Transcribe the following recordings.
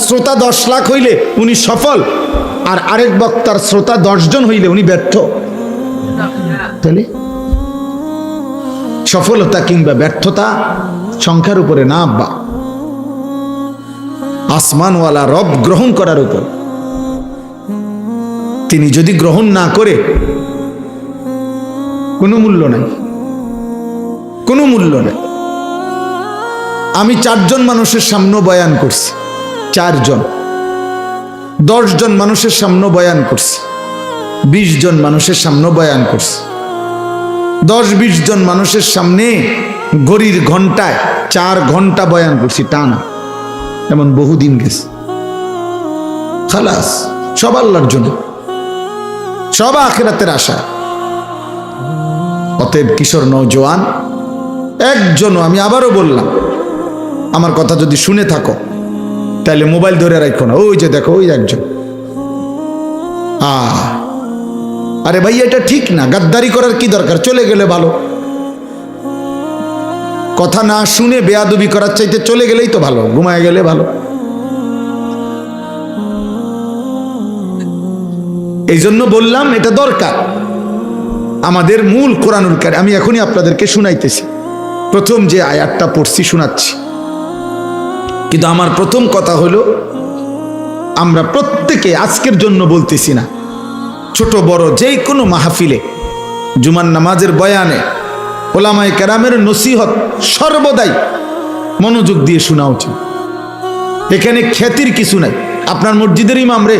শ্রোতা 10 লাখ হইলে উনি সফল, আর আরেক বক্তার শ্রোতা 10 জন হইলে উনি ব্যর্থ। তাহলে সফলতা কিংবা ব্যর্থতা সংখ্যার উপরে না আব্বা, আসমানওয়ালা রব গ্রহণ করার উপর। তিনি যদি গ্রহণ না করে কোনো মূল্য নাই, কোনো মূল্য নাই। আমি 4 জন মানুষের সামনে বয়ান করছি, 4 জন, 10 জন মানুষের সামনে বয়ান করছি, 20 জন মানুষের সামনে বয়ান করছি। 10-20 জন মানুষের সামনে ঘড়ির ঘন্টায় 4 ঘন্টা বয়ান করছি টানা, এমন বহুদিন গেছে। খালাস, সব আল্লাহর জন্য, সব আখিরাতের আশা। অতএব কিশোর নওজোয়ান একজনও, আমি আবারও বললাম, আমার কথা যদি শুনে থাকো তাহলে মোবাইল ধরে রাখো না। ওই যে দেখো, ওই একজন, আরে ভাই এটা ঠিক না, গাদ্দারি করার কি দরকার, চলে গেলে ভালো। কথা না শুনে বেয়াদবি করার চাইতে চলে গেলেই তো ভালো, ঘুমায় গেলে ভালো। এই জন্য বললাম এটা দরকার। আমাদের মূল কোরআনুল কারীম আমি এখনই আপনাদেরকে শুনাইতেছি, প্রথম যে আয়াতটা পড়ছি শোনাচ্ছি। কিন্তু আমার প্রথম কথা হলো, আমরা প্রত্যেকে আজকের জন্য বলতেছি না, ছোট বড় যে কোনো মাহফিলে, জুমার নামাজের বয়ানে, ওলামায়ে কেরামের নসিহত সর্বদাই মনোযোগ দিয়ে শোনা উচিত। এখানে খ্যাতির কিছু নাই। আপনার মসজিদের ইমামরে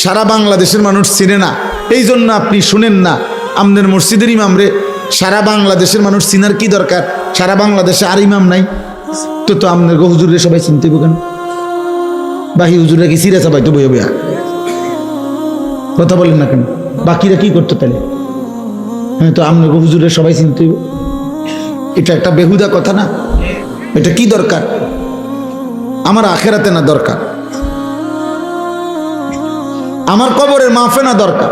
সারা বাংলাদেশের মানুষ চিনে না, এই জন্য আপনি শুনেন না। আমাদের মসজিদের ইমামরে সারা বাংলাদেশের মানুষ চিনার কি দরকার? সারা বাংলাদেশে আর ইমাম নাই তো আমাদের হুজুরে সবাই চিনতে কেন? বাকি হুজুরা কি সিরা সবাই তো বইয়া বইয়া কথা বলেন না কেন? বাকিরা কি করতো তাহলে? হ্যাঁ, তো আমাদের হুজুরে সবাই চিনতে, এটা একটা বেহুদা কথা না? এটা কি দরকার? আমার আখেরাতে না দরকার, আমার কবরের মাফে না দরকার।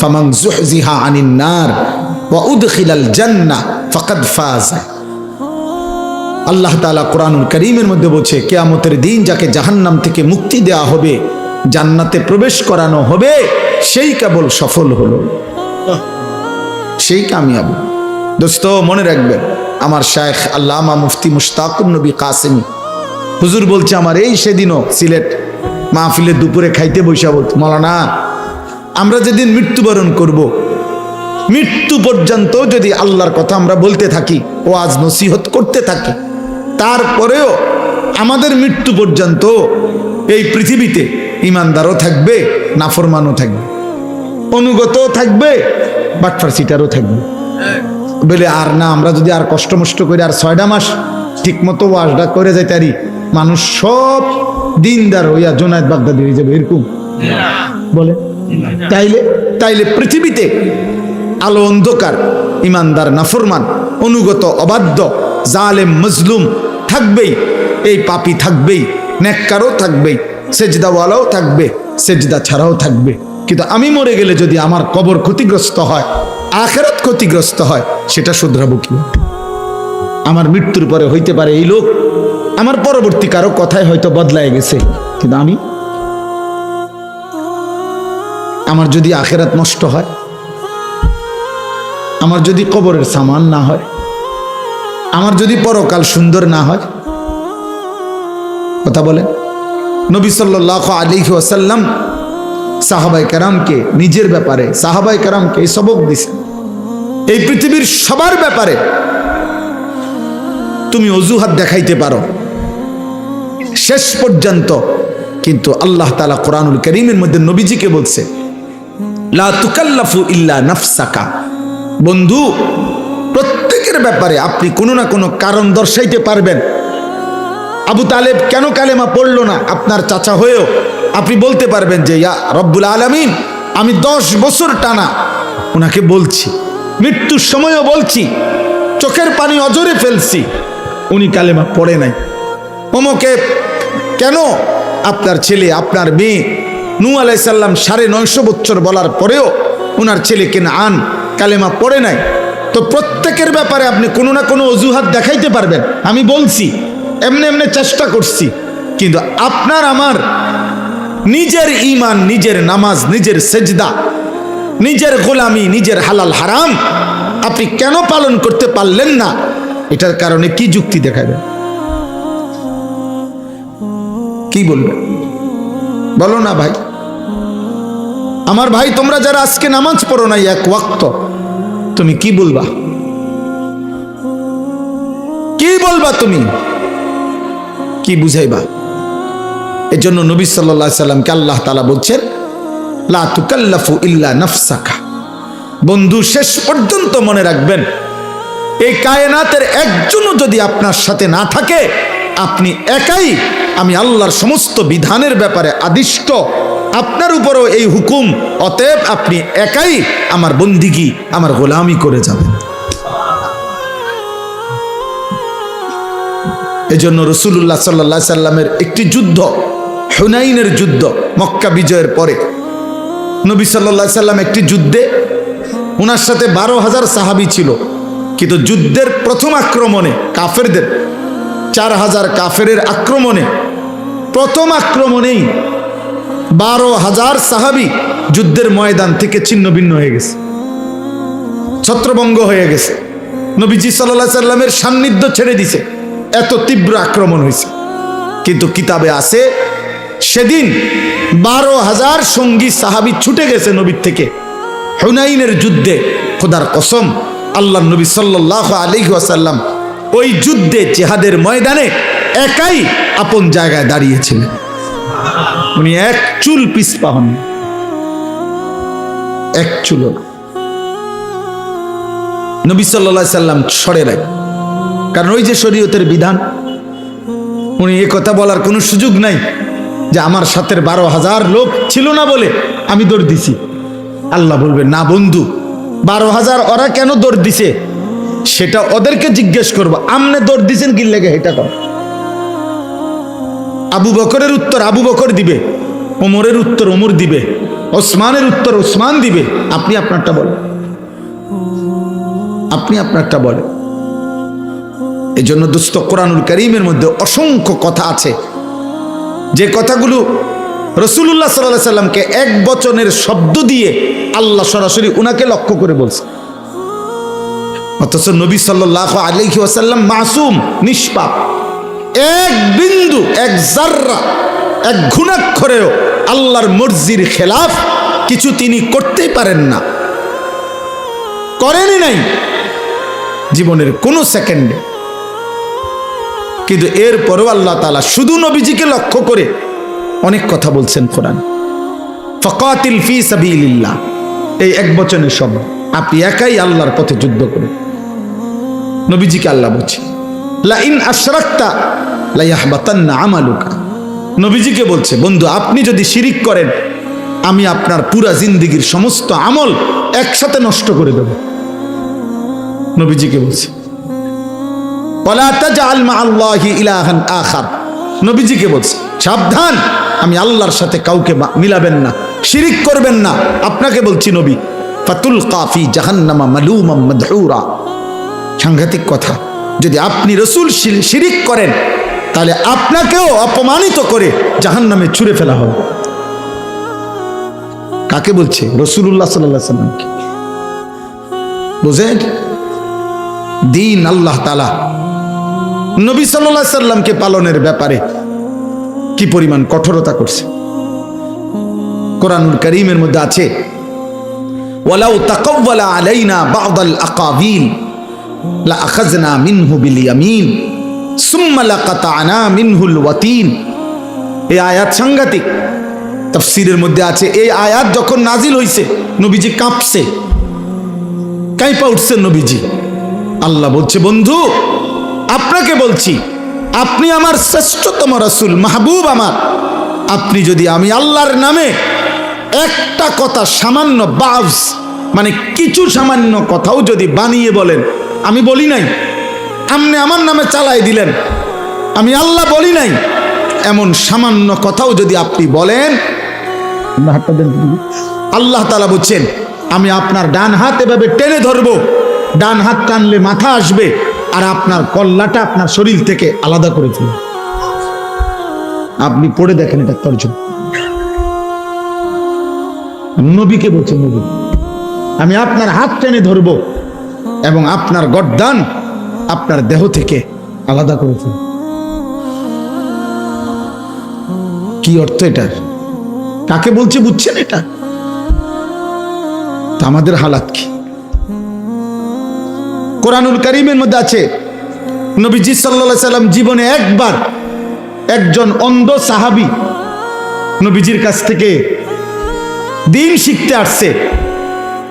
ফামান যুহজিহা আনিন নার ওয়া উদখিলাল জান্নাহ ফাকাদ ফাজ। আল্লাহ তাআলা কোরআনুল কারীমের মধ্যে বলছে, কিয়ামতের দিন যাকে জাহান্নাম থেকে মুক্তি দেয়া হবে, জান্নাতে প্রবেশ করানো হবে, সেই কেবল সফল হলো, সেই কামিয়াব। দোস্ত মনে রাখবেন, আমার শায়েখ আল্লামা মুফতি মুশতাকুর নবী কাসেমি হুজুর বলছে, আমার এই সেদিনও সিলেট মাহফিলে দুপুরে খাইতে বৈশা বলতো, মাওলানা আমরা যেদিন মৃত্যুবরণ করব, মৃত্যু পর্যন্ত যদি আল্লাহর কথা আমরা বলতে থাকি, ওয়াজ নসিহত করতে থাকি, তারপরেও আমাদের মৃত্যু পর্যন্ত এই পৃথিবীতে ইমানদারও থাকবে, নাফরমানও থাকবে, অনুগতও থাকবে, বাটফারসিটারও থাকবে। বলে আর না, আমরা যদি আর কষ্ট মষ্ট করে আর 6টা মাস ঠিক মতো ওয়াজটা করে যাইতে পারি, মানুষ সব দিনদার হইয়া জোনায়েদ বাগদাদি হয়ে যাবে, এরকম বলে? তাইলে পৃথিবীতে আলো অন্ধকার, ইমানদার নাফরমান, অনুগত অবাধ্য, জালেম মজলুম থাকবেই, এই পাপী থাকবেই, নেককারও থাকবেই, সেজদাওয়ালাও থাকবে, সেজদা ছাড়াও থাকবে। কিন্তু আমি মরে গেলে যদি আমার কবর ক্ষতিগ্রস্ত হয়, আখিরাত ক্ষতিগ্রস্ত হয়, সেটা শুধরাবো কি? আমার মৃত্যুর পরে হইতে পারে এই লোক আমার পরবর্তী কারো কথায় হয়তো বদলায় গেছে, কিন্তু আমার যদি আখিরাত নষ্ট হয়, আমার যদি কবরের সামান না হয়, আমার যদি পরকাল সুন্দর না হয়, কথা বলে নবী সাল্লাল্লাহু আলাইহি ওয়াসাল্লাম সাহাবায়ে কেরামকে নিজের ব্যাপারে, সাহাবায়ে কেরামকে এই সবক দিয়েছেন, এই পৃথিবীর সবার ব্যাপারে তুমি অজুহাত দেখাইতে পারো শেষ পর্যন্ত, কিন্তু আল্লাহ তাআলা কোরআনুল কারীমের মধ্যে নবীজিকে বলছে, লা তুকাল্লাফু ইল্লা নাফসাকা। বন্ধু, প্রত্যেকের ব্যাপারে আপনি কোনো না কোনো কারণ দর্শাইতে পারবেন। আবু তালেব কেন কালেমা পড়লো না, আপনার চাচা হয়েও আপনি বলতে পারবেন যে, ইয়া রব্বুল আলামিন, আমি 10 বছর টানা ওনাকে বলছি, মৃত্যুর সময়ও বলছি, চোখের পানি অজরে ফেলছি, উনি কালেমা পড়ে নাই। অমুকে কেন আপনার ছেলে, আপনার মেয়ে নূহ আলাইহিস সালাম 950 বছর বলার পরেও ওনার ছেলে কেনআন কালেমা পড়ে নাই। তো প্রত্যেকের ব্যাপারে আপনি কোনো না কোনো অজুহাত দেখাইতে পারবেন। আমি বলছি, এমনি চেষ্টা করছি, কিন্তু আপনার আমার নিজের ঈমান, নিজের নামাজ, নিজের সেজদা, নিজের গোলামি, নিজের হালাল হারাম আপনি কেন পালন করতে পারলেন না? এটার কারণে কি যুক্তি দেখাবেন? কি বলবেন বলো না ভাই? আমার ভাই, তোমরা যারা আজকে নামাজ পড়ো নাই এক ওয়াক্ত, তুমি কি বলবা? কি বলবা তুমি? কি বুঝাইবা? এজন্য নবী সাল্লাল্লাহু আলাইহি সাল্লামকে আল্লাহ তাআলা বলছেন, লা তুকাল্লাফু ইল্লা নাফসাকা। বন্ধু, শেষ পর্যন্ত মনে রাখবেন, এই কায়নাতের একজনও যদি আপনার সাথে না থাকে, আপনি একাই আমি আল্লাহর সমস্ত বিধানের ব্যাপারে আদিষ্ট, আপনার উপরও এই হুকুম, অতএব আপনি একাই আমার বন্দিগি, আমার গোলামি করে যাবেন। এজন্য রাসূলুল্লাহ সাল্লাল্লাহু আলাইহি সাল্লামের একটি যুদ্ধ, হুনাইনের যুদ্ধ, মক্কা বিজয়ের পরে নবী সাল্লাল্লাহু আলাইহি সাল্লাম একটি যুদ্ধে, ওনার সাথে 12,000 সাহাবী ছিল, কিন্তু যুদ্ধের প্রথম আক্রমণে কাফেরদের 4,000 কাফেরের আক্রমণে, প্রথম আক্রমণেই 12,000 সাহাবী যুদ্ধের ময়দান থেকে ছিন্ন ভিন্ন হয়ে গেছে, ছত্রভঙ্গ হয়ে গেছে। নবীজি সাল্লাল্লাহু আলাইহি সাল্লামের সান্নিধ্য ছেড়ে দিছে, এত তীব্র আক্রমণ হয়েছে। কিন্তু কিতাবে আছে সেদিন 12,000 সঙ্গী সাহাবী ছুটে গেছে নবীর থেকে হুনাইনের যুদ্ধে। খোদার কসম, আল্লাহর নবী সাল্লাল্লাহু আলাইহি ওয়াসাল্লাম ওই যুদ্ধে, জিহাদের ময়দানে একাই আপন জায়গায় দাঁড়িয়েছিলেন। উনি এক চুল পিছপা হন, এক চুল। নবী সাল্লাল্লাহু আলাইহি সাল্লাম সরে রাখ, কারণ ওই যে শরীয়তের বিধান, উনি এ কথা বলার কোনো সুযোগ নাই যে আমার সাথে 12,000 লোক ছিল না বলে আমি দৌড় দিছি। আল্লাহ বলবে, না বন্ধু, 12,000 ওরা কেন দৌড় দিছে সেটা ওদেরকে জিজ্ঞেস করবো, আমনে দৌড় দিছেন কি লেগে, এটা কর। আবু বকরের উত্তর আবু বকর দিবে, ওমরের উত্তর ওমর দিবে, ওসমানের উত্তর ওসমান দিবে। আপনি আপনারটা বলেন, আপনি আপনারটা বলেন। এই জন্য দোস্ত, কোরআনুল কারীমের মধ্যে অসংখ্য কথা আছে, যে কথাগুলো রাসূলুল্লাহ সাল্লাল্লাহু আলাইহি সাল্লামকে এক বচনের শব্দ দিয়ে আল্লাহ সরাসরি উনাকে লক্ষ্য করে বলছে, অথচ নবী সাল্লাল্লাহু আলাইহি ওয়াসাল্লাম মাসুম, নিষ্পাপ। এক বিন্দু, এক জাররা, এক ঘুণাক্ষরেও আল্লাহর মর্জির খেলাফ কিছু তিনি করতেই পারেন না, করেনই নাই জীবনের কোনো সেকেন্ডে। কিন্তু এরপরেও আল্লাহ তাআলা শুধু নবীজিকে লক্ষ্য করে অনেক কথা বলছেন কোরআন। ফাকাতিল ফি সাবিলিল্লাহ, এই এক বচনের শব্দ, আপনি একাই আল্লাহর পথে যুদ্ধ করেন। নবীজিকে আল্লাহ বলছে, লা ইন আশরাকতা লা ইয়াহবাতান্না আমালুকা। নবীজিকে বলছে, বন্ধু, আপনি যদি শিরিক করেন, আমি আপনার পুরা জিন্দেগীর সমস্ত আমল একসাথে নষ্ট করে দেব। নবীজিকে বলছে, ওয়ালা তাজআল মা'আল্লাহি ইলাহান আখার। নবীজিকে বলছে, সাবধান, আমি আল্লাহর সাথে কাউকে মিলাবেন না, শিরিক করবেন না। আপনাকে বলছি নবী, ফাতুলকা ফি জাহান্নামা মালুমান মাদহুরা। সাংঘাতিক কথা, যদি আপনি রাসূল শিরিক করেন, তাহলে আপনাকেও অপমানিত করে জাহান্নামে ছুঁড়ে ফেলা হবে। কাকে বলছে? রাসূলুল্লাহ সাল্লাল্লাহু আলাইহি ওয়াসাল্লামকে। বুঝেন, দিন আল্লাহ তাআলা নবী সাল্লাল্লাহু আলাইহি সাল্লামকে পালনের ব্যাপারে কি পরিমাণ কঠোরতা করছে। কোরআনুল কারীমের মধ্যে আছে, ওয়ালাউ তাকাওয়ালা আলাইনা বা'দাল আকাবিল লা আখাযনা মিনহু বিল ইয়ামিন সুম্মা লাকাতা'না মিনহুল ওয়াতিন। এই আয়াত সাংঘাতিক। তাফসীরের মধ্যে আছে, এই আয়াত যখন নাজিল হইছে, নবীজি কাঁপছে, কাঁপা উঠছেন নবীজি। আল্লাহ বলছে, বন্ধু, আপনাকে বলছি, আপনি আমার শ্রেষ্ঠতম রাসূল, মাহবুব আমার। আপনি যদি আমি আল্লাহর নামে একটা কথা, সামান্য বাজ, মানে কিছু সামান্য কথাও যদি বানিয়ে বলেন, আমি বলি নাই, আপনি আমার নামে চালাই দিলেন, আমি আল্লাহ বলি নাই, এমন সামান্য কথাও যদি আপনি বলেন, আল্লাহ তাআলা বলছেন, আমি আপনার ডান হাত এভাবে টেনে ধরবো, ডান হাত টানলে মাথা আসবে, আর আপনার কল্লাটা আপনার শরীর থেকে আলাদা করে ফেলবে। আপনি পড়ে দেখেন এটা তর্জমা। নবীকে বলছেন, নবী আমি আপনার হাত টেনে ধরবো এবং আপনার গর্দান আপনার দেহ থেকে আলাদা করে ফেলব। কি অর্থ এটার? কাকে বলছে বুঝছেন এটা? তা আমাদের হালাত কি? কোরআনুল কারীমের মধ্যে আছে নবীজি সাল্লাল্লাহু আলাইহি সাল্লাম জীবনে একবার একজন অন্ধ সাহাবী নবীজির কাছ থেকে দিন শিখতে আসছে।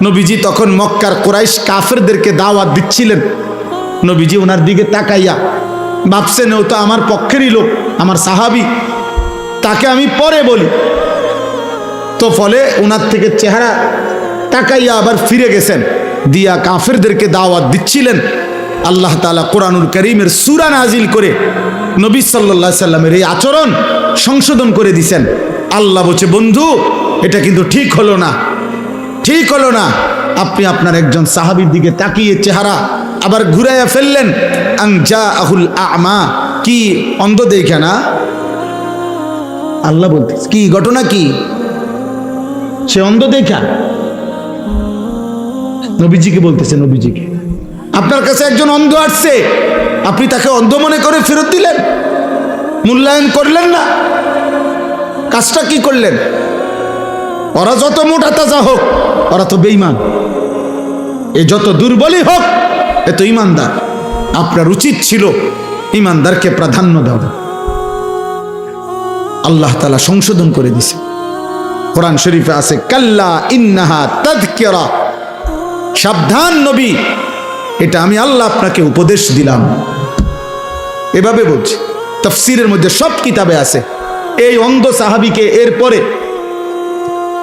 নবীজি তখন মক্কার কুরাইশ কাফেরদেরকে দাওয়াত দিচ্ছিলেন। নবীজি ওনার দিকে তাকাইয়া ভাবছেন ও তো আমার পক্ষেরই লোক, আমার সাহাবী, তাকে আমি পরে বলি। তো ফলে ওনার থেকে চেহারা তাকাইয়া আবার ফিরে গেছেন, দিয়া কাফেরদেরকে দাওয়াত দিচ্ছিলেন। আল্লাহ তাআলা কোরআনুল কারীমের সূরা নাজিল করে নবী সাল্লাল্লাহু আলাইহি সাল্লামের এই আচরণ সংশোধন করে দিয়েছেন। আল্লাহ বলছে, বন্ধু এটা কিন্তু ঠিক হলো না, ঠিক হলো না। আপনি আপনার একজন সাহাবীর দিকে তাকিয়ে চেহারা আবার ঘুরাইয়া ফেললেন। আন জাআহুল আ'মা, কি অন্ধ দেখে না? আল্লাহ বলতে কি ঘটনা, কি সে অন্ধ দেখা? নবীজিকে বলতেছে, নবীজিকে আপনার কাছে একজন অন্ধ আসছে, আপনি তাকে অন্ধ মনে করে ফেরত দিলেন, মূল্যায়ন করলেন না। কাজটা কি করলেন? ওরা যত মোটা তাজা হোক ওরা তো বেঈমান, এ যত দুর্বলই হোক এ তো ইমানদার। আপনার উচিত ছিল ইমানদারকে প্রাধান্য দেওয়া। আল্লাহ তাআলা সংশোধন করে দিছে। কোরআন শরীফে আছে কাল্লা ইন্নাহা তাযকিরা, সাবধান নবী, এটা আমি আল্লাহ আপনাকে উপদেশ দিলাম। এভাবে বলছি, তাফসীরের মধ্যে সব কিতাবে আছে। এই অন্ধ সাহাবীকে এরপরে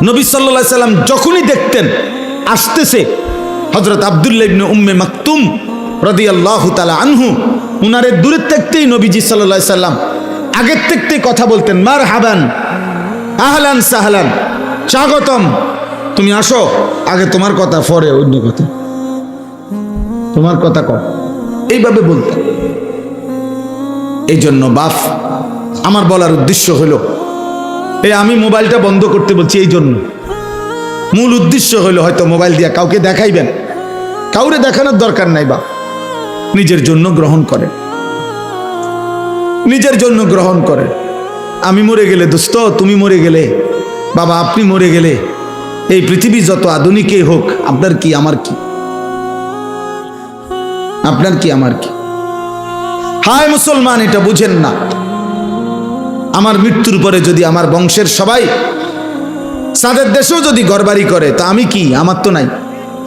নবী সাল্লাল্লাহু আলাইহি সাল্লাম যখনই দেখতেন আসতেছে, হযরত আব্দুল্লাহ ইবনে উম্মে মাকতুম রাদিয়াল্লাহু তাআলা আনহু উনারে দূরে থাকতেই নবীজি সাল্লাল্লাহু আলাইহি সাল্লাম আগের থেকেই কথা বলতেন, মারহাবান, আহলান সাহলান, স্বাগতম, তুমি আসো। আগে তোমার কথা, পরে অন্য কথা, তোমার কথা কম, এইভাবে বলতেন। এই জন্য বাপ, আমার বলার উদ্দেশ্য হলো, এই আমি মোবাইলটা বন্ধ করতে বলছি এই জন্য, মূল উদ্দেশ্য হলো হয়তো মোবাইল দিয়া কাউকে দেখাইবেন, কাউরে দেখানোর দরকার নাই। বাপ নিজের জন্য গ্রহণ করেন, নিজের জন্য গ্রহণ করেন। আমি মরে গেলে দোস্ত, তুমি মরে গেলে, বাবা আপনি মরে গেলে, এই পৃথিবী যত আধুনিকই হোক, আপনার কি আমার কি? আপনার কি আমার কি? হায় মুসলমান, এটা বুঝেন না। আমার মৃত্যুর পরে যদি আমার বংশের সবাই সাদের দেশেও যদি ঘরবাড়ি করে, তা আমি কি? আমার তো নাই,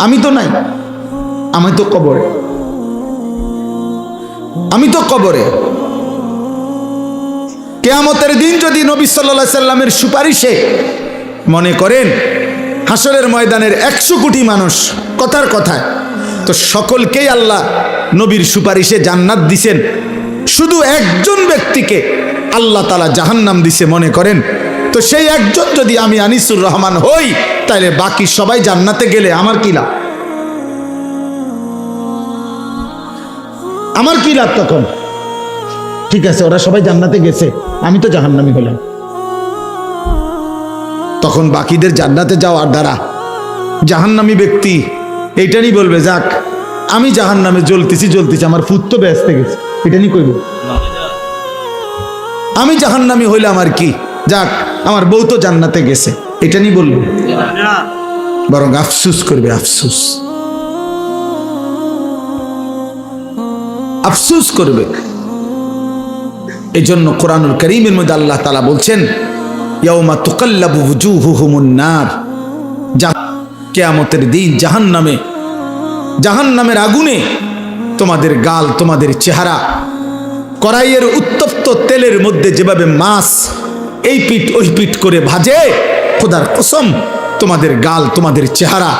আমি তো নাই, আমি তো কবরে, আমি তো কবরে। কিয়ামতের দিন যদি নবী সাল্লাল্লাহু আলাইহি সাল্লামের সুপারিশে, মনে করেন হাসরের ময়দানের 100 কোটি মানুষ কথার কথায়, তো সকলকেই আল্লাহ নবীর সুপারিশে জান্নাত দিছেন, শুধু একজন ব্যক্তিকে আল্লাহ তাআলা জাহান্নাম দিছে মনে করেন, তো সেই একজন যদি আমি আনিসুর রহমান হই, তাহলে বাকি সবাই জান্নাতে গেলে আমার কি লাভ? আমার কি লাভ তখন? ঠিক আছে, ওরা সবাই জান্নাতে গেছে, আমি তো জাহান্নামী হলাম। তখন বাকিদের জান্নাতে যাওয়ার দ্বারা জাহান্নামী ব্যক্তি এইটা নিয়ে বলবে, যাক আমি জাহান্নামে জ্বলতেছি, আমার ফুট তো বেহেশতে গেছে, এটা নিয়ে কইব আমি জাহান্নামী হইলাম আর কি, যাক আমার বউ তো জান্নাতে গেছে, এটা নিয়ে বলবে? বরং আফসুস করবে, আফসুস, আফসুস করবে। এই জন্য কোরআনুল কারীমের মধ্যে আল্লাহ তাআলা বলছেন, ইয়াউমা তুকাল্লাবু ওয়ুজুহুহুমুন নার, কিয়ামতের দিন জাহান্নামের আগুনে তোমাদের গাল, তোমাদের চেহারা, কড়াইয়ের উত্তপ্ত তেলের মধ্যে যেভাবে মাছ এই পিঠ ওই পিঠ করে ভাজে, খোদার কসম তোমাদের গাল, তোমাদের চেহারা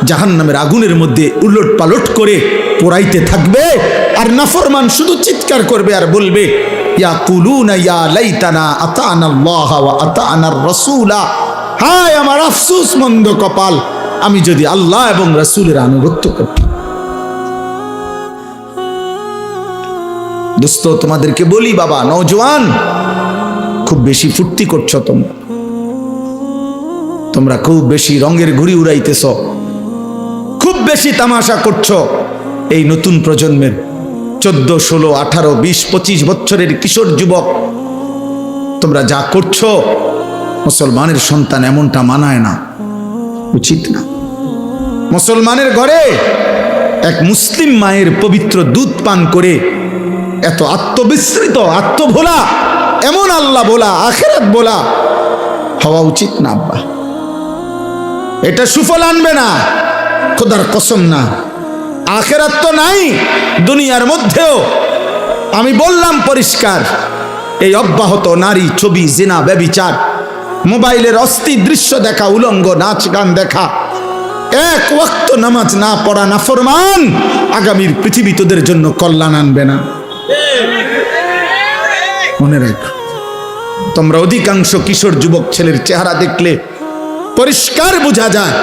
জাহান্নামের আগুনের মধ্যে উলট পালট করে পোড়াইতে থাকবে। আর নাফরমান শুধু চিৎকার করবে আর বলবে, ইয়াকুলুনা ইয়া লাইতানা আতানা আল্লাহ ওয়া আতানার রাসূলা, হায় আমার আফসোস মন্দ কপাল, আমি যদি আল্লাহ এবং রাসূলের আনুগত্য করতাম। দোস্ত তোমাদেরকে বলি, বাবা নওজোয়ান, খুব বেশি ফুর্তি করছো, তোমরা খুব বেশি রঙের ঘুড়ি উড়াইতেছ, খুব বেশি তামাশা করছো। এই নতুন প্রজন্মের 14, 16, 18, 20, 25 বছরের কিশোর যুবক, তোমরা যা করছো, মুসলমানের সন্তান এমনটা মানায় না, উচিত না। মুসলমানের ঘরে এক মুসলিম মায়ের পবিত্র দুধ পান করে এত আত্মবিস্মৃত, আত্মভোলা, এমন আল্লাহ বলা, আখিরাত বলা হওয়া উচিত না আব্বা। এটা সুফল আনবে না, খোদার কসম না। আখিরাত তো নাই দুনিয়ার মধ্যেও। আমি বললাম পরিষ্কার, এই অব্যাহত নারী ছবি, জিনা, ব্যভিচার, মোবাইলের অস্থির দৃশ্য দেখা, উলঙ্গ নাচ গান দেখা, এক ওয়াক্ত নামাজ না পড়া নাফরমান, আগামীর পৃথিবী তোদের জন্য কল্যাণ আনবে না। মনে রাখো, তোমরা অধিকাংশ কিশোর যুবক ছেলের চেহারা দেখলে পরিষ্কার বোঝা যায়,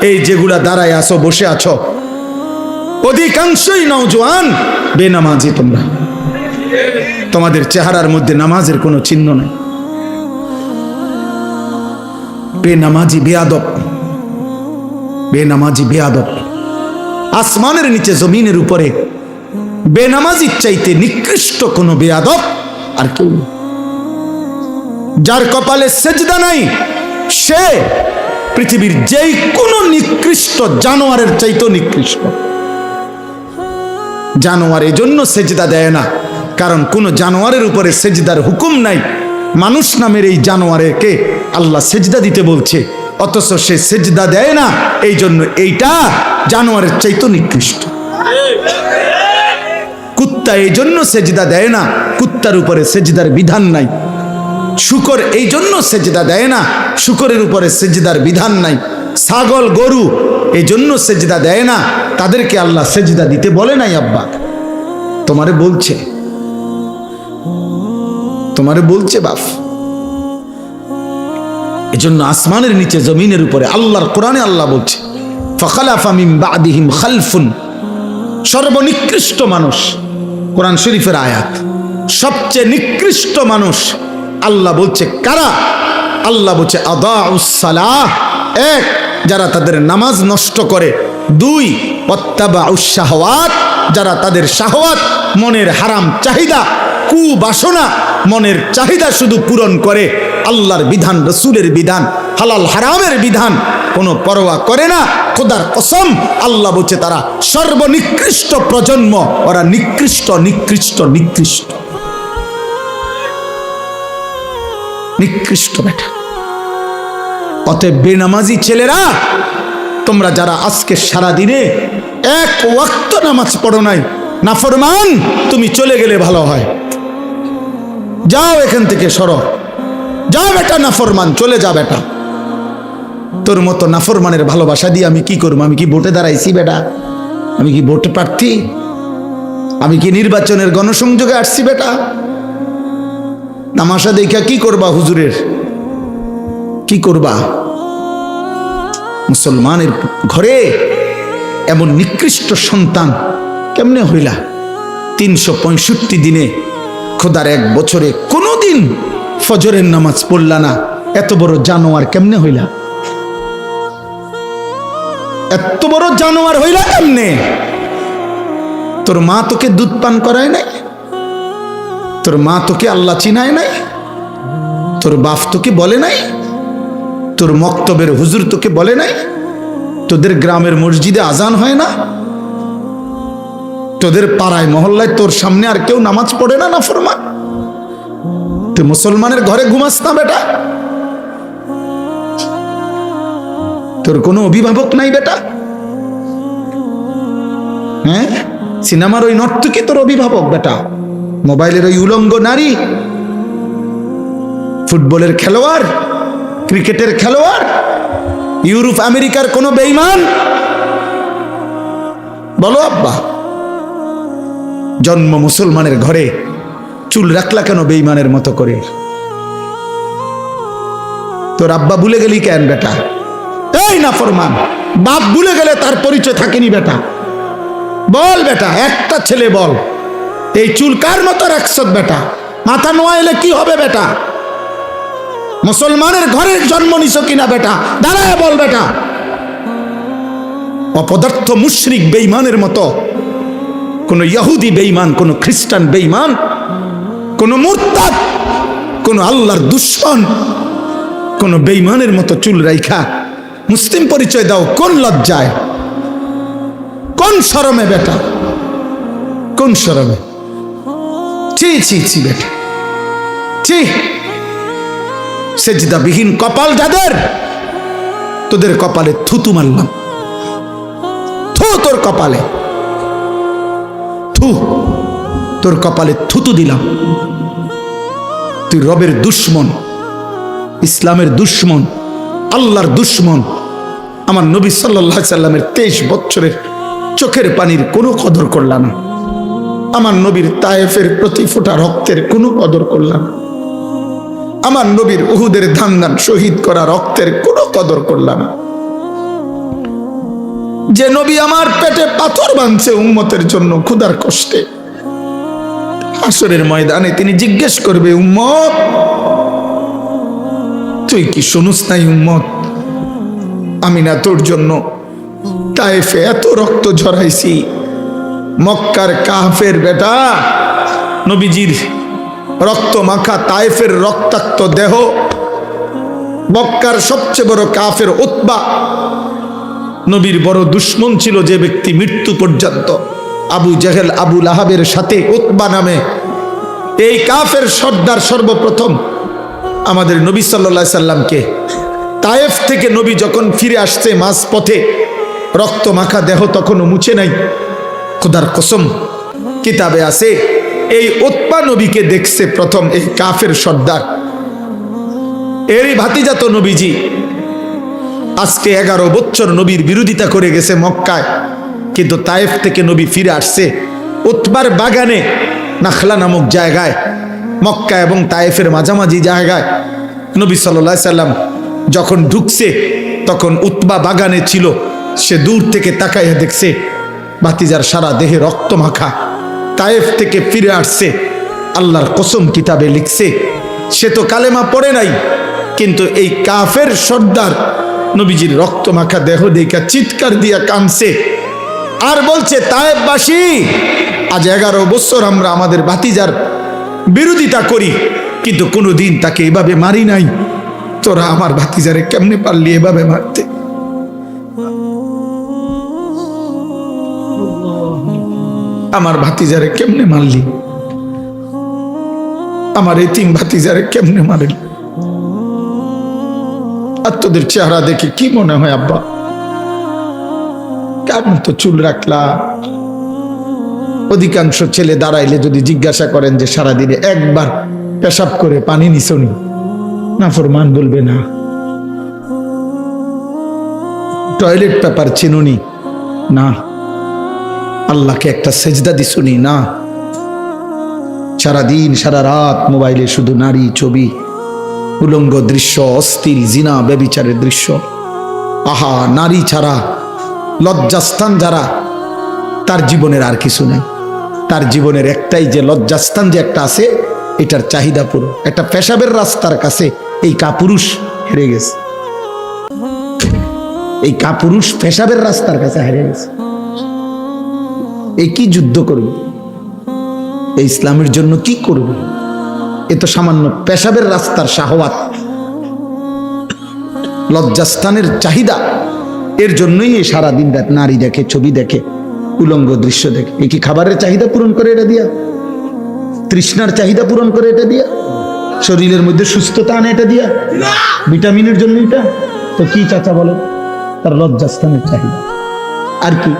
এই যেগুলা দাঁড়ায় আছো, বসে আছো, অধিকাংশই নওজোয়ান বেনামাজি। তোমরা, তোমাদের চেহারার মধ্যে নামাজের কোনো চিহ্ন নেই। বেনামাজি, বেয়াদব, বেনামাজি, বেয়াদব। আসমানের নিচে জমিনের উপরে বেনামাজির চাইতে নিকৃষ্ট কোনো বেয়াদব আর কেউ নেই। যার কপালে সেজদা নাই, সে পৃথিবীর যেই কোনো নিকৃষ্ট জানোয়ারের চাইতেও নিকৃষ্ট। জানোয়ার এজন্য সেজদা দেয় না, কারণ কোন জানোয়ারের উপরে সেজদার হুকুম নাই। মানুষ নামের এই জানোয়ারকে আল্লাহ সেজদা দিতে বলছে, অথচ সে সেজদা দেয় না, এই জন্য এইটা জানোয়ারের চাইতেও নিকৃষ্ট। কুত্তা এই জন্য সেজদা দেয় না, কুত্তার উপরে সেজদার বিধান নাই। শূকর এই জন্য সেজদা দেয় না, শূকরের উপরে সেজদার বিধান নাই। ছাগল, গরু এই জন্য সেজদা দেয় না, তাদেরকে আল্লাহ সেজদা দিতে বলে নাই। আব্বা তোমারে বলছে, তোমারে বলছে বাপ। এজন্য আসমানের নিচে জমিনের উপরে আল্লাহর কোরআনে আল্লাহ বলছে, ফাখালাফা মিন বাদিহিম খালফুন, সর্বনিকৃষ্ট মানুষ। কোরআন শরীফের আয়াত, সবচেয়ে নিকৃষ্ট মানুষ আল্লাহ বলছে কারা? আল্লাহ বলছে আদাউস সালাহ, এক, যারা তাদের নামাজ নষ্ট করে। দুই, ওয়াত্তাবাউস শাহওয়াত, যারা তাদের শাহওয়াত, মনের হারাম চাহিদা, কুবাসনা, মনের চাহিদা শুধু পূরণ করে, আল্লাহর বিধান, রসুলের বিধান, হালাল হারামের বিধান কোনো পরোয়া করে না। খোদার কসম, আল্লাহ বলছে তারা সর্বনিকৃষ্ট প্রজন্ম, ওরা নিকৃষ্ট, নিকৃষ্ট, নিকৃষ্ট, নিকৃষ্ট বেটা। অতএব বেনামাজি ছেলেরা, তোমরা যারা আজকে সারা দিনে এক ওয়াক্ত নামাজ পড়ো নাই, নাফরমান, তুমি চলে গেলে ভালো হয়। যাও এখান থেকে, সরো, যাও বেটা নাফরমান, চলে যা বেটা। তোর মতো নাফরমানের ভালোবাসা দিয়ে আমি কি করবো? আমি কি ভোটে দাঁড়াইছি বেটা? আমি কি ভোটে প্রার্থী? আমি কি নির্বাচনের গণসংযোগে আসছি বেটা? তামাশা দেখা কি করবা? হুজুরের কি করবা? মুসলমানের ঘরে এমন নিকৃষ্ট সন্তান কেমনে হইলা? 365 দিনে, খোদার এক বছরে কোনোদিন ফজরের নামাজ পড়লা না, এত বড় জানোয়ার কেমনে হইলা? এত বড় জানোয়ার হইলা কেমনে? তোর মা তোকে দুধ পান করায় নাই? তোর মা তোকে আল্লাহ চিনায় নাই? তোর বাপ তোকে বলে নাই? তোর মক্তবের হুজুর তোকে বলে নাই? তোদের গ্রামের মসজিদে আজান হয় না? তোদের পাড়ায় মহল্লায় তোর সামনে আর কেউ নামাজ পড়ে না নাফরমান? তুই মুসলমানের ঘরে ঘুমাস না বেটা? তোর কোনো অভিভাবক নাই বেটা? হ্যাঁ, সিনেমার ওই নর্তকী তোর অভিভাবক বেটা? মোবাইলের ওই উলঙ্গ নারী, ফুটবলের খেলোয়াড়, ক্রিকেটের খেলোয়াড়, ইউরোপ আমেরিকার কোন বেঈমান? বলো আব্বা, জন্ম মুসলমানের ঘরে, চুল রাখলা কেন বেঈমানের মতো করে? তোর আব্বা ভুলে গেলি কেন বেটা? এই নাফরমান, বাপ ভুলে গেলে তার পরিচয় থাকেনি বেটা। বল বেটা, একটা ছেলে বল, এই চুল কার মতো রাখছ বেটা? মাথা নোয়াইলে কি হবে বেটা? মুসলমানের ঘরে জন্ম নিছ কিনা বেটা, দাঁড়ায় বল বেটা। অপদার্থ মুশরিক বেঈমানের মতো, কোন ইহুদি বেঈমান, কোন খ্রিস্টান বেঈমান, কোন মুরতাদ, কোন আল্লাহর দুশমন, কোন বেঈমানের মতো চুল রাইখা মুসলিম পরিচয় দাও কোন লজ্জায়, কোন শরমে বেটা, কোন শরমে? ছি ছি ছি বেটা, ছি। সেজদাবিহীন কপাল যাদের, তোদের কপালে থুতু মারলাম, থু তোর কপালে, থু তোর কপালে থুতু দিলাম। তুই রবের দুশমন, ইসলামের দুশমন, আল্লাহর দুশমন। আমার নবী সাল্লাল্লাহু আলাইহি সাল্লামের 23 বছরের চোখের পানির কোনো কদর করলা না। আমার নবীর তায়েফের প্রতি ফোঁটা রক্তের কোনো কদর করলা না। আমার নবীর উহুদের ধান ধান শহীদ করা রক্তের কোনো কদর করলা না। যে নবী আমার পেটে পাথর বাঁধছে উম্মতের জন্য ক্ষুধার কষ্টে, হাসরের ময়দানে তিনি জিজ্ঞেস করবে, উম্মত তুই কি শুনুস নাই? উম্মত আমি না তোর জন্য তায়েফে এত রক্ত ঝরাইছি। মক্কার কাফের বেটা, নবীজির রক্ত মাখা তায়েফের রক্তাক্ত দেহ, মক্কার সবচেয়ে বড় কাফের উতবা, নবীর বড় দুশমন ছিল যে ব্যক্তি মৃত্যু পর্যন্ত, আবু জেহেল আবু লাহাবের সাথে উতবা নামে এই কাফের সর্দার সর্বপ্রথম আমাদের নবী সাল্লাল্লাহু আলাইহি সাল্লামকে তায়েফ থেকে নবী যখন ফিরে আসছে মাঝ পথে রক্ত মাখা দেহ তখনও মুছে নাই। খোদার কসম কিতাবে আছে এই উতবা নবীকে দেখছে প্রথম এই কাফের সর্দার। এরই ভাতিজাত নবীজি আজকে 11 বছর নবীর বিরোধিতা করে গেছে মক্কায়, কিন্তু তায়েফ থেকে নবী ফিরে আসছে উতবার বাগানে নাখলা নামক জায়গায়, মক্কা এবং তায়েফের মাঝামাঝি জায়গায়। নবী সাল্লাল্লাহু আলাইহি সাল্লাম যখন ঢুকছে তখন উতবা বাগানে ছিল। সে দূর থেকে তাকাইয়া দেখছে ভাতিজার সারা দেহে রক্ত মাখা, তায়েফ থেকে ফিরে আসছে। আল্লাহর কসম কিতাবে লিখছে, সে তো কালেমা পড়ে নাই, কিন্তু এই কাফের সর্দার নবীজির রক্ত মাখা দেহ দেখা চিৎকার দিয়া কাঁদছে আর বলছে, তায়েফবাসী আজ 11 বছর আমরা আমাদের ভাতিজার বিরোধিতা করি, কিন্তু কোনোদিন তাকে এভাবে মারি নাই। তোরা আমার ভাতিজারে কেমনে পারলি এভাবে মারতে? আমার ভাতিজারে কেমনে মারলি? আমার এতিম ভাতিজারে কেমনে মারলি? আর তোদের চেহারা দেখে কি মনে হয় আব্বা? কেমন তো চুল রাখলা? অধিকাংশ ছেলে দাঁড়াইলে যদি জিজ্ঞাসা করেন যে সারাদিনে একবার পেশাব করে পানি নিছনি, নাফরমান বলবে না। টয়লেট পেপার চিনুনি না, আল্লাহকে একটা সেজদা দিছুনি না। সারাদিন সারা রাত মোবাইলে শুধু নারী ছবি, উলঙ্গ দৃশ্য, অস্থির জিনা ব্যভিচারের দৃশ্য। আহা, নারী ছাড়া লজ্জাস্থান যারা, তার জীবনের আর কিছু নেই। তার জীবনের একটাই যে লজ্জাস্থান যে একটা আছে, এটার চাহিদা পুরো। একটা পেশাবের রাস্তার কাছে এই কাপুরুষ হেরে গেছে। এই কাপুরুষ পেশাবের রাস্তার কাছে হেরে গেছে। এই কি যুদ্ধ করবে? এই ইসলামের জন্য কি করবে? এ তো সামান্য পেশাবের রাস্তার শাহওয়াত, লজ্জাস্থানের চাহিদা। এর জন্যই এই সারাদিন রাত নারী দেখে, ছবি দেখে, উলঙ্গ দৃশ্য দেখে। এ কি খাবারের চাহিদা পূরণ করে এটা দিয়া? তৃষ্ণার চাহিদা পূরণ করে এটা দিয়া? শরীরের মধ্যে সুস্থতা আনে এটা দিয়া? ভিটামিনের জন্য এটা? তো কি চাচা বলেন? তার লজ্জাস্থানের চাহিদা। আর কি?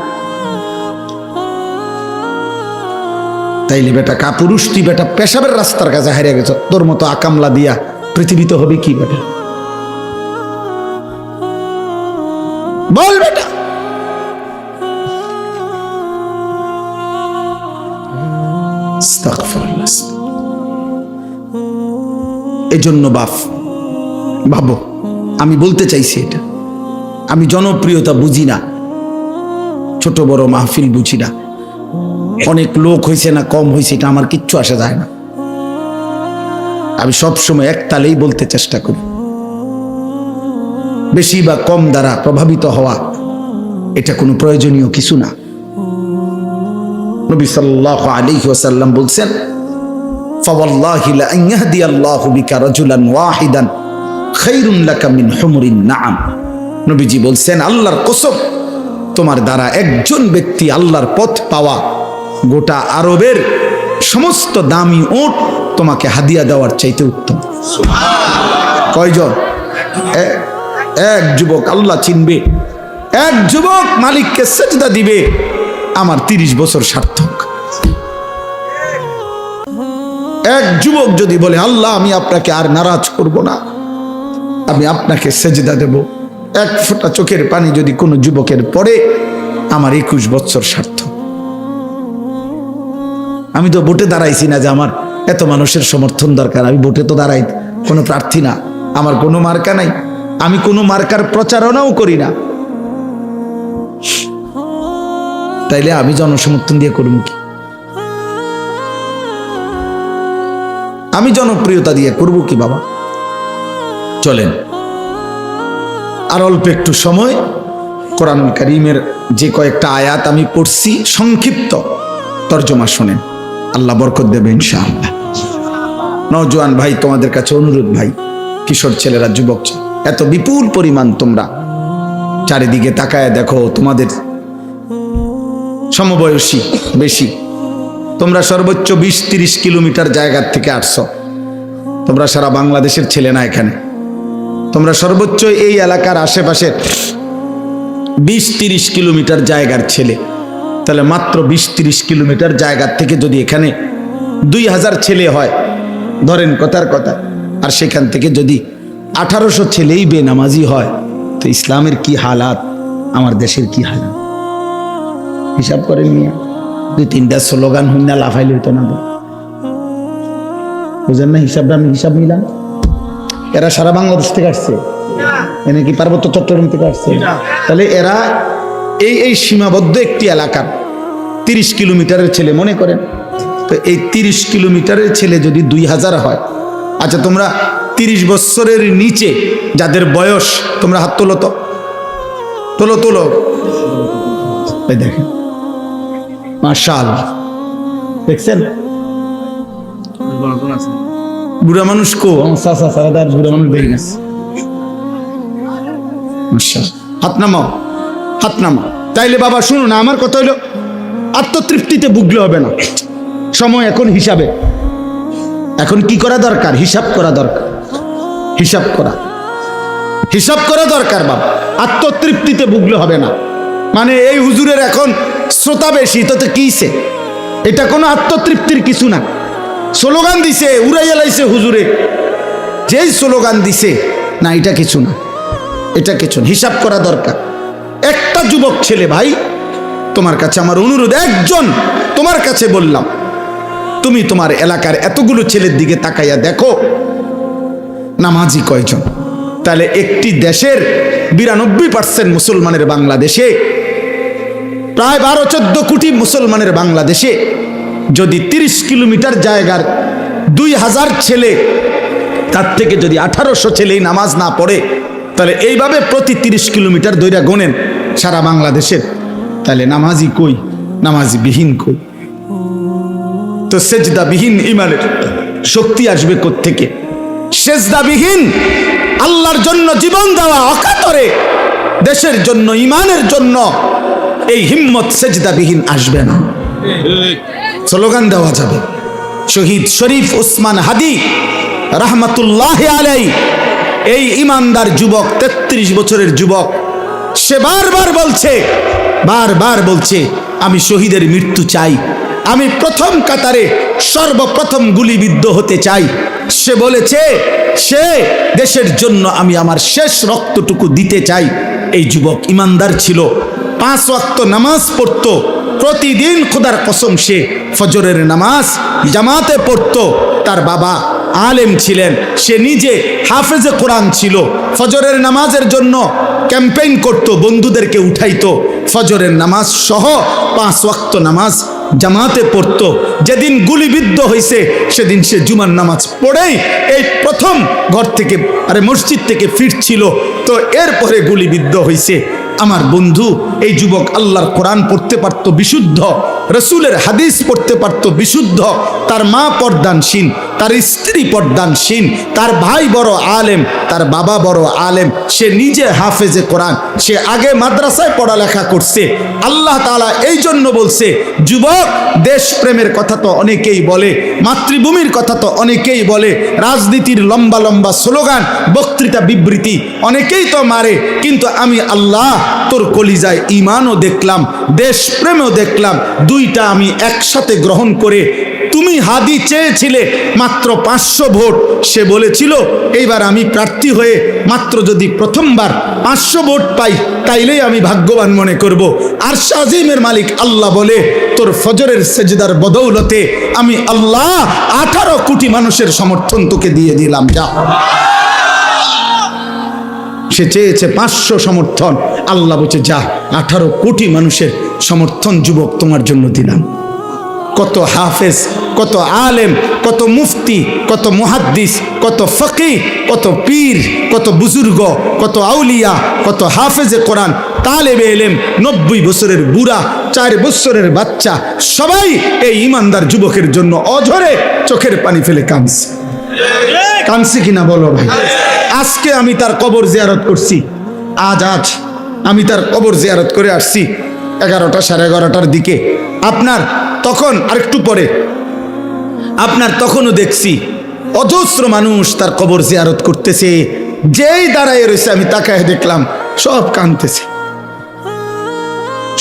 তাইলে বেটা কাপুরুষ, তুই বেটা পেশাবের রাস্তার কাছে হারিয়ে গেছ। তোর মতো আকামলা দিয়া পৃথিবীতে হবে কি বেটা? বল বেটা। এজন্য ভাবো, আমি বলতে চাইছি এটা, আমি জনপ্রিয়তা বুঝি না, ছোট বড় মাহফিল বুঝি না, অনেক লোক হয়েছে না কম হয়েছে এটা আমার কিচ্ছু আসা যায় না। আমি সবসময় এক তালেই বলতে চেষ্টা করি। বেশি বা কম দ্বারা প্রভাবিত হওয়া এটা কোনো প্রয়োজনীয় কিছু না। নবী সাল্লাল্লাহু আলাইহি ওয়াসাল্লাম বলছেন, ফাওয়াল্লাহি লা আন ইয়াহদিয়াল্লাহু বিকা রাজুলান ওয়াহিদান খায়রুন লাকা মিন হুমরিন নাআম। নবীজি বলছেন, আল্লাহর কসম, তোমার দ্বারা একজন ব্যক্তি আল্লাহর পথ পাওয়া গোটা আরবের সমস্ত দামি উট তোমাকে হাদিয়া দেওয়ার চাইতে উত্তম। কয়জন? এক যুবক আল্লাহ চিনবে, এক যুবক মালিককে সেজদা দিবে, আমার 30 বছর সার্থক। এক যুবক যদি বলে, আল্লাহ আমি আপনাকে আর নারাজ করব না, আমি আপনাকে সেজদা দেব, এক ফোঁটা চোখের পানি যদি কোনো যুবকের পড়ে, আমার 21 বছর সার্থক। আমি তো ভোটে দাঁড়াইছি না যে আমার এত মানুষের সমর্থন দরকার, আমি ভোটে তো দাঁড়াই কোনো প্রার্থী না, আমার কোনো মার্কা নাই, আমি কোনো মার্কার প্রচারণাও করি না, তাইলে আমি জনসমর্থন দিয়ে করব কি? আমি জনপ্রিয়তা দিয়ে করব কি বাবা? চলেন আর অল্প একটু সময় কোরআনুল কারীমের যে কয়েকটা আয়াত আমি পড়ছি সংক্ষিপ্ত তরজমা শুনেন, আল্লাহ বরকত দেবে ইনশাআল্লাহ। নওজোয়ান ভাই, তোমাদের কাছে অনুরোধ ভাই, কিশোর ছেলেরা, যুবক, এত বিপুল পরিমাণ তোমরা চারিদিকে তাকায় দেখো, তোমাদের সমবয়সী বেশি, তোমরা সর্বোচ্চ 20-30 কিলোমিটার জায়গার থেকে আসছো, তোমরা সারা বাংলাদেশের ছেলে না, এখানে তোমরা সর্বোচ্চ এই এলাকার আশেপাশে 20-30 কিলোমিটার জায়গার ছেলে, তাহলে মাত্র 20-30 কিলোমিটার জায়গার থেকে যদি এখানে 2000 ছেলে হয়, ধরেন কথার কথা, আর সেখান থেকে যদি 1800 ছেলেই বেনামাজি হয়, তো ইসলামের কি হালাত, আমার দেশের কি হালাত হিসাব করেন মিয়া। 2-3টা স্লোগান হইন না লাফাইলে হইতো না, বুঝেন না হিসাবটা? আমি হিসাব নিলাম, এরা সারা বাংলাদেশ থেকে আসছে, এনে কি পার্বত্য চট্টগ্রাম থেকে আসছে? তাহলে এরা এই সীমাবদ্ধ একটি এলাকার 30 কিলোমিটারের ছেলে মনে করেন, তো এই 30 কিলোমিটারের ছেলে যদি 2000 হয়, আচ্ছা তোমরা 30 বছরের নিচে যাদের বয়স, তোমরা হাত তোলো তো, তোলো তোলো, দেখেন মাশাআল্লাহ, দেখছেন বুড়া মানুষ কো, বুড়া মানুষ দেখে গেছে, হাত নামাও, হাত নামাও। তাইলে বাবা শুনো না, আমার কথা হইলো আত্মতৃপ্তিতে ভুগলে হবে না, সময় এখন হিসাবে, এখন কি করা দরকার? হিসাব করা দরকার, হিসাব করা দরকার বাবা, আত্মতৃপ্তিতে ভুগলে হবে না। মানে এই হুজুরের এখন শ্রোতা বেশি, তো কিছে, এটা কোনো আত্মতৃপ্তির কিছু না। স্লোগান দিছে, উড়াইয়া লাইছে হুজুরে, যেই স্লোগান দিছে না, এটা কিছু না, এটা কিছু না, হিসাব করা দরকার। একটা যুবক ছেলে ভাই, তোমার কাছে আমার অনুরোধ, একজন তোমার কাছে বললাম, তুমি তোমার এলাকার এতগুলো ছেলের দিকে তাকাইয়া দেখো নামাজি কয়জন। তাহলে একটি দেশের 92% মুসলমানের বাংলাদেশে, প্রায় 12-14 কোটি মুসলমানের বাংলাদেশে যদি 30 কিলোমিটার জায়গার 2000 ছেলে, তার থেকে যদি 1800 ছেলেই নামাজ না পড়ে, তাহলে এইভাবে প্রতি 30 কিলোমিটার দৈরা গোনেন সারা বাংলাদেশের, তাহলে নামাজি কই? নামাজি বিহীন কই? তো সেজদা বিহীন ইমানের শক্তি আসবে কোত্থেকে? সেজদা বিহীন আল্লাহর জন্য জীবন দেওয়া অকাতরে দেশের জন্য, ইমানের জন্য এই হিম্মত সেজদা বিহীন আসবে না। স্লোগান দেওয়া যাবে, শহীদ শরীফ ওসমান হাদি রাহমাতুল্লাহ আলাইহি, এই ইমানদার যুবক, 33 বছরের যুবক, সে বারবার বলছে আমি শহীদের মৃত্যু চাই, আমি প্রথম কাতারে সর্বপ্রথম গুলিবিদ্ধ হতে চাই। সে বলেছে সে দেশের জন্য আমি আমার শেষ রক্তটুকু দিতে চাই। এই যুবক ইমানদার ছিল, 5 ওয়াক্ত নামাজ পড়তো প্রতিদিন, খোদার কসম সে ফজরের নামাজ জামাতে পড়তো। তার বাবা আলেম ছিলেন, সে নিজে হাফেজে কোরআন ছিল, ফজরের নামাজের জন্য ক্যাম্পেইন করত, বন্ধুদেরকে উঠাইতো, ফজরের নামাজ সহ 5 ওয়াক্ত নামাজ জামাতে পড়তো, যেদিন গুলিবিদ্ধ হয়েছে সেদিন সে জুমার নামাজ পড়েই এই প্রথম ঘর থেকে মসজিদ থেকে ফিরছিল, তো এরপরে গুলিবিদ্ধ হয়েছে। আমার বন্ধু এই যুবক আল্লাহর কোরআন পড়তে পারতো বিশুদ্ধ, রসুলের হাদিস পড়তে পারতো বিশুদ্ধ, তার মা পর্দানশীন, তার স্ত্রী পর্দানশীন, তার ভাই বড় আলেম, তার বাবা বড় আলেম, সে নিজে হাফেজে কোরআন, সে আগে মাদ্রাসায় পড়ালেখা করছে। আল্লাহ তাআলা এই জন্য বলছে, যুবক দেশপ্রেমের কথা তো অনেকেই বলে, মাতৃভূমির কথা তো অনেকেই বলে, রাজনীতির লম্বা লম্বা স্লোগান বক্তৃতা বিবৃতি অনেকেই তো মারে, কিন্তু আমি আল্লাহ তোর কলিজায় ঈমানও দেখলাম, দেশপ্রেমও দেখলাম, দুইটা আমি একসাথে গ্রহণ করে। তুমি হাদি চেয়েছিলে মাত্র 500 ভোট, সে বলেছিল এইবার আমি প্রার্থী হয়ে মাত্র যদি প্রথমবার 500 ভোট পাই তাইলেই আমি ভাগ্যবান মনে করব। আর আজিমের মালিক আল্লাহ বলে, তোর ফজরের সেজদার বদৌলতে আমি আল্লাহ 18 কোটি মানুষের সমর্থন তোকে দিয়ে দিলাম, যা। সে চেয়েছে 500 সমর্থন, আল্লাহ বলছে যা 18 কোটি মানুষের সমর্থন যুবক তোমার জন্য দিলাম। কত হাফেজ, কত আলেম, কত মুফতি, কত মুহাদ্দিস, কত ফকিহ, কত পীর, কত বুজুর্গ, কত আউলিয়া, কত হাফেজে কোরআন, তালেবে ইলম, 90 বছরের বুড়া, 4 বছরের বাচ্চা, সবাই এই ইমানদার যুবকের জন্য অঝরে চোখের পানি ফেলে কাঁদছে। কাঁদছে কিনা বলো ভাই? আজকে আমি তার কবর জিয়ারত করছি, আজ আমি তার কবর জিয়ারত করে আসছি 11টা 11:30টার দিকে। আপনার তখন আরেকটু পরে আপনার তখনও দেখছি অজস্র মানুষ তার কবর জিয়ারত করতেছে। যেই দাঁড়ায় রয়েছে আমি তাকায় দেখলাম সব কাঁদতেছে,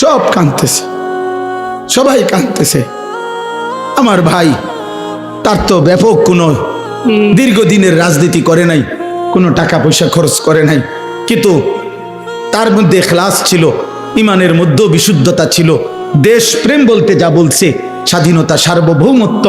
সব কাঁদতেছে, সবাই কাঁদতেছে। আমার ভাই, তার তো ব্যাপক কোনো দীর্ঘদিনের রাজনীতি করে নাই, কোনো টাকা পয়সা খরচ করে নাই, কিন্তু তার মধ্যে ইখলাস ছিল, ইমানের মধ্যেও বিশুদ্ধতা ছিল। দেশপ্রেম বলতে যা বলছে, স্বাধীনতা, সার্বভৌমত্ব,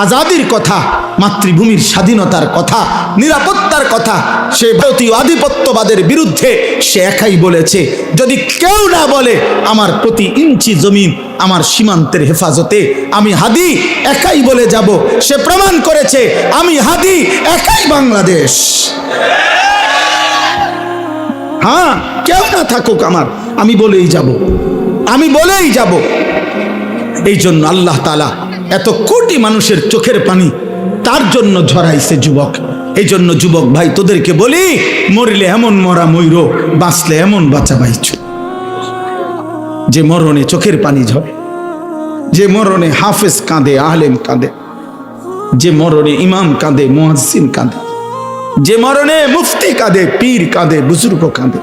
আজাদির কথা, মাতৃভূমির স্বাধীনতার কথা, নিরাপত্তার কথা, সে ভারতীয় আধিপত্যবাদের বিরুদ্ধে সে একাই বলেছে। যদি কেউ না বলে আমার প্রতি ইঞ্চি জমিন আমার সীমান্তের হেফাজতে, আমি হাদি একাই বলে যাব। সে প্রমাণ করেছে আমি হাদি একাই বাংলাদেশ। হ্যাঁ, কেউ না থাকুক আমার, আমি বলেই যাব, আমি বলেই যাব। এই জন্য আল্লাহ তাআলা এত কোটি মানুষের চোখের পানি তার জন্য ঝরাইছে যুবক। এই জন্য যুবক ভাই তোদেরকে বলি, মরলে এমন মরা মইরো, বাঁচলে এমন বাঁচা বাইছো। যে মরণে চোখের পানি ঝরে, যে মরণে হাফেজ কাঁদে, আলেম কাঁদে, যে মরণে ইমাম কাঁদে, মুয়াজ্জিন কাঁদে, যে মরণে মুফতি কাঁদে, পীর কাঁদে, বুজুর্গ কাঁদে,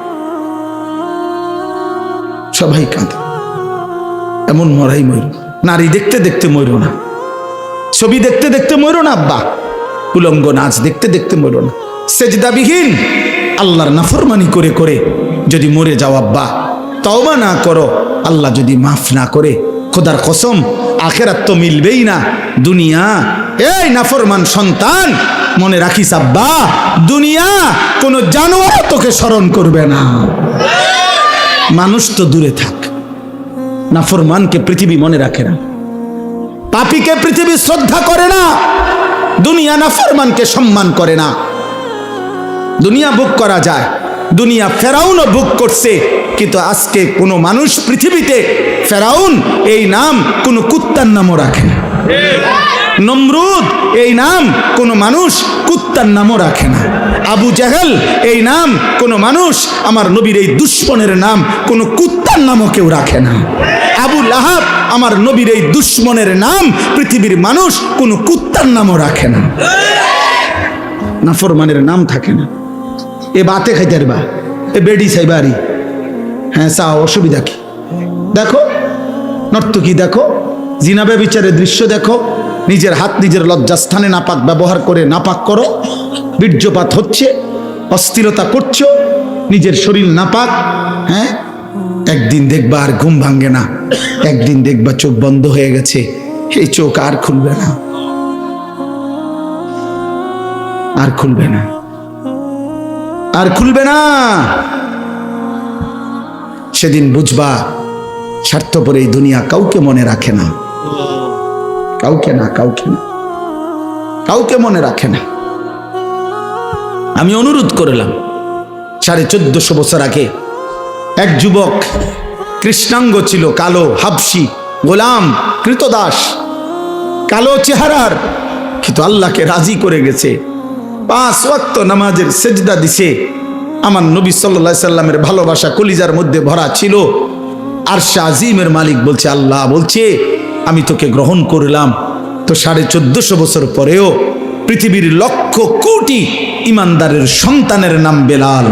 সবাই কাঁদে, এমন মরাই মরো। নারী দেখতে দেখতে মরো না, ছবি দেখতে দেখতে মরো না আব্বা, উলঙ্গ নাচ দেখতে দেখতে মরো না, সেজদাবিহীন আল্লাহর নাফরমানি করে করে যদি মরে যাও আব্বা, তওবা না করো, আল্লাহ যদি মাফ না করে, খোদার কসম আখেরাত তো মিলবেই না। দুনিয়া, এই নাফরমান সন্তান মনে রাখিস আব্বা, দুনিয়া কোনো জানোয়ার তোকে স্মরণ করবে না। মানুষ তো দূরে থাক, নাফরমানকে পৃথিবী মনে রাখে না, পাপীকে পৃথিবী শ্রদ্ধা করে না, দুনিয়া নাফরমানকে সম্মান করে না। দুনিয়া ভোগ করা যায়, দুনিয়া ফেরাউনও ভোগ করছে, কিন্তু আজকে কোনো মানুষ পৃথিবীতে ফেরাউন এই নাম কোনো কুত্তার নামও রাখে না, নমরুদ এই নাম কোনো মানুষ কুত্তার নামও রাখে না, আবু জাহেল এই নাম কোনো মানুষ, আমার নবীর এই দুশ্মনের নাম কোনো কুত্তার নামও কেউ রাখে না। আবু লাহাব আমার নবীর এই দুশ্মনের নাম পৃথিবীর মানুষ কোনো কুত্তার নামও রাখে না। নাফরমানের নাম থাকে না। এ বাতে খাইতে পারবা, এ বেডি সাইবারি, হ্যাঁ চাও, অসুবিধা কি? দেখো নর্তকী, দেখো জিনা ব্যভিচারের দৃশ্য দেখো, নিজের হাত নিজের লজ্জাস্থানে নাপাক ব্যবহার করে নাপাক করো, বীর্যপাত হচ্ছে, অস্থিরতা করছো, নিজের শরীর নাপাক। হ্যাঁ, একদিন দেখবা আর ঘুম ভাঙ্গে না, একদিন দেখবা চোখ বন্ধ হয়ে গেছে, এই চোখ আর খুলবে না, আর খুলবে না, আর খুলবে না। সেদিন বুঝবা স্বার্থপর এই দুনিয়া কাউকে মনে রাখে না। কাউকে না, কাউকে না, কাউকে মনে রাখে না। আমি অনুরোধ করলাম 1450 বছর আগে এক যুবক, কৃষ্ণাঙ্গ ছিল, কালো, হাবশি, গোলাম, কৃতদাস, কালো চেহারার, কিন্তু আল্লাহকে রাজি করে গেছে। 5 ওয়াক্ত নামাজের সেজদা দিছে। আমার নবী সাল্লাল্লাহু আলাইহি সাল্লামের ভালোবাসা কলিজার মধ্যে ভরা ছিল। আরশে আজিমের মালিক বলছে, আল্লাহ বলছে আমি তোকে গ্রহণ করলাম। তো 1450 বছর পরেও পৃথিবীর লক্ষ কোটি ইমানদারের সন্তানের নাম বেলাল।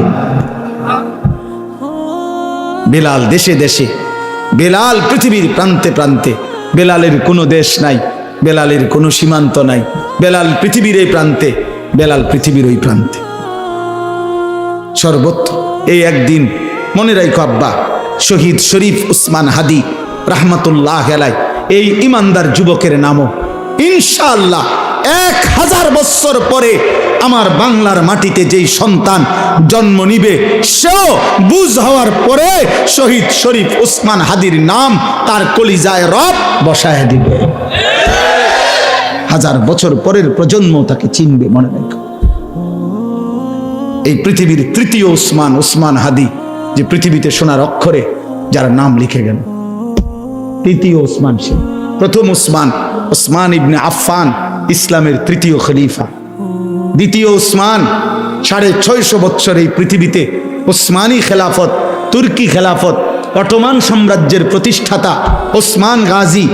বেলাল দেশে দেশে, বেলাল পৃথিবীর প্রান্তে প্রান্তে। বেলালের কোনো দেশ নাই, বেলালের কোনো সীমান্ত নাই। বেলাল পৃথিবীর এই প্রান্তে, বেলাল পৃথিবীর ওই প্রান্তে, সর্বত্র। এই একদিন মনে রাখো আব্বা, শহীদ শরীফ উসমান হাদি রাহমাতুল্লাহ আলাইহি, এই ইমানদার যুবকের নামও ইনশাআল্লাহ 1000 বছর পরে আমার বাংলার মাটিতে যেই সন্তান জন্ম নিবে, সেও বুঝ হওয়ার পরে শহীদ শরীফ উসমান হাদির নাম তার কলিজায় রব বসায় দিবে। 1000 বছর পরের প্রজন্ম তাকে চিনবে, মনে রাখো। এই পৃথিবীর তৃতীয় উসমান, উসমান হাদি, যে পৃথিবীতে সোনার অক্ষরে যার নাম লিখে গেল। তৃতীয় উসমান সে, প্রথম উসমান, উসমান ইবনে আফফান, ইসলামের তৃতীয় খলিফা। দ্বিতীয় উসমান, 650 বছর এই পৃথিবীতে উসমানী খেলাফত, তুর্কি খেলাফত, অটোমান সাম্রাজ্যের প্রতিষ্ঠাতা ওসমান গাজী,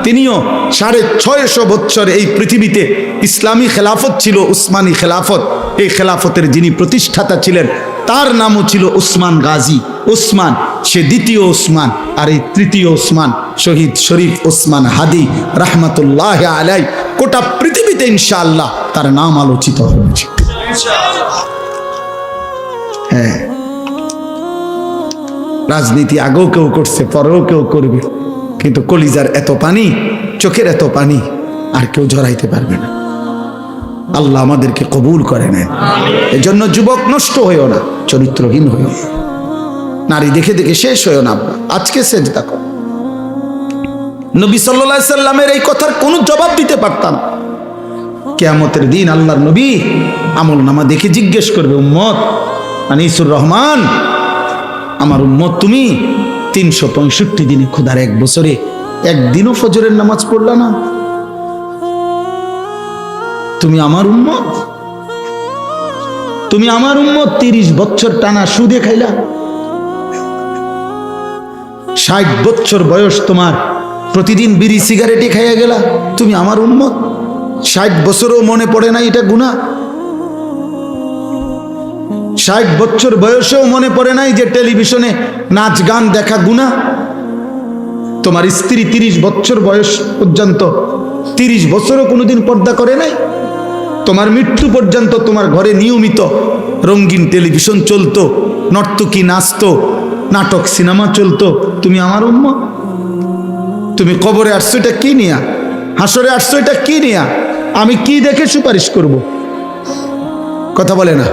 তিনিও 650 বছর এই পৃথিবীতে ইসলামী খেলাফত ছিল, উসমানী খেলাফত। এই খেলাফতের যিনি প্রতিষ্ঠাতা ছিলেন তার নামও ছিল উসমান গাজী। উসমান সে দ্বিতীয় উসমান, আর এই তৃতীয় উসমান শহীদ শরীফ উসমান হাদি রাহমাতুল্লাহ আলাইহি। গোটা পৃথিবীতে ইনশাআল্লাহ তার নাম আলোচিত হয়েছে। হ্যাঁ, রাজনীতি আগেও কেউ করছে, পরেও কেউ করবে, কিন্তু কলিজার এত পানি, চোখের এত পানি আর কেউ ঝরাইতে পারবে না। আল্লাহ আমাদেরকে কবুল করে নেন। এজন্য যুবক নষ্ট হইও না, চরিত্রহীন হইও না, নারী দেখে দেখে শেষ হইও না। আজকে সেজদা কর। নবী সাল্লাল্লাহু আলাইহি সাল্লামের এই কথার কোনো জবাব দিতে পারতাম। কিয়ামতের দিন আল্লাহর নবী আমল নামা দেখে জিজ্ঞেস করবে, উম্মত আনিসুর রহমান, আমার উম্মত তুমি 365 দিনে, খোদার 1 বছরে একদিনও ফজরের নামাজ পড়লা না? তুমি আমার উম্মত, তুমি আমার উম্মত 30 বছর টানা সুদে খাইলা। 60 বছর বয়স তোমার, প্রতিদিন বিড়ি সিগারেটে খাইয়া গেলা। তুমি আমার উম্মত, 60 বছরও মনে পড়ে না এটা গুনাহ? 60 বছর বয়সেও মনে পড়ে নাই যে টেলিভিশনে নাচ গান দেখা গুনাহ? তোমার স্ত্রী 30 বছর বয়স পর্যন্ত, 30 বছরও কোনোদিন পর্দা করে নাই? তোমার মৃত্যু পর্যন্ত তোমার ঘরে নিয়মিত রঙিন টেলিভিশন চলতো, নর্তকী নাচতো, নাটক সিনেমা চলতো। তুমি আমার উম্মত। তুমি কবরে আসছো এটা কি নিয়া? হাসরে আসছো এটা কি নিয়া? আমি কি দেখে সুপারিশ করব? কথা বলে না।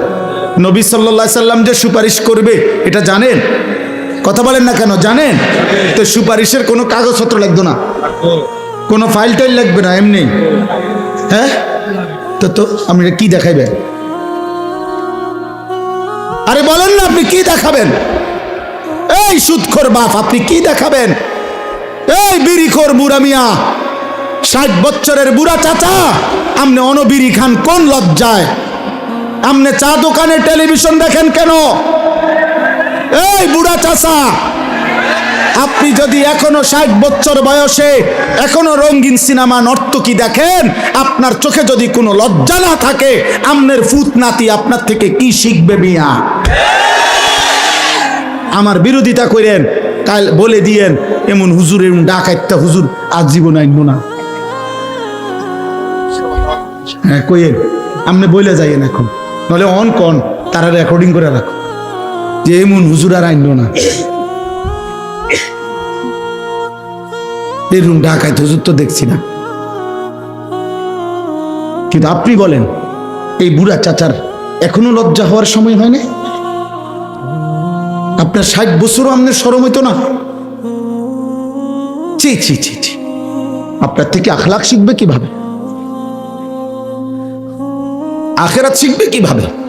নবী সাল্লাল্লাহু আলাইহি সাল্লাম যে সুপারিশ করবে এটা জানেন? কথা বলেন না কেন? জানেন তো। সুপারিশের কোনো কাগজপত্র লাগবে না, কোনো ফাইল টাইল লাগবে না, এমনি। হ্যাঁ, তো আপনি কি দেখাইবেন? আরে বলেন না, আপনি কি দেখাবেন? এই সুদখোর বাপ, আপনি কি দেখাবেন? এই বিড়িখোর বুড়া মিয়া, 60 বছরের বুড়া চাচা, আপনি অনবিড়ি খান কোন লজ্জায়? আপনি চা দোকানে টেলিভিশন দেখেন কেন? এই বুড়া চাচা, আপনি যদি এখনো 60 বছর বয়সে এখনো রঙিন সিনেমা নর্তকী দেখেন, আপনার চোখে যদি কোনো লজ্জা না থাকে, আমনের ফুত নাতি আপনার থেকে কি শিখবে মিয়া? আমার বিরোধিতা করেন, কাল বলে দিয়েন এমন হুজুর, এমন ডাকাইতা হুজুর আজীবন আইন না। হ্যাঁ কইেন, আপনি বলে যাইয়েন এখন, নলে অন কন তারা রেকর্ডিং করে রাখো যে এমন হুজুর আর আইন না। এরকম ঢাকায় হুজুর তো দেখছি না। কিন্তু আপনি বলেন, এই বুড়া চাচার এখনো লজ্জা হওয়ার সময় হয় না? আপনার 60 বছরও আপনার শরম হইতো না? ছি ছি ছি ছি, আপনার থেকে আখলাক শিখবে কিভাবে? আখেরাত শিখবে কিভাবে?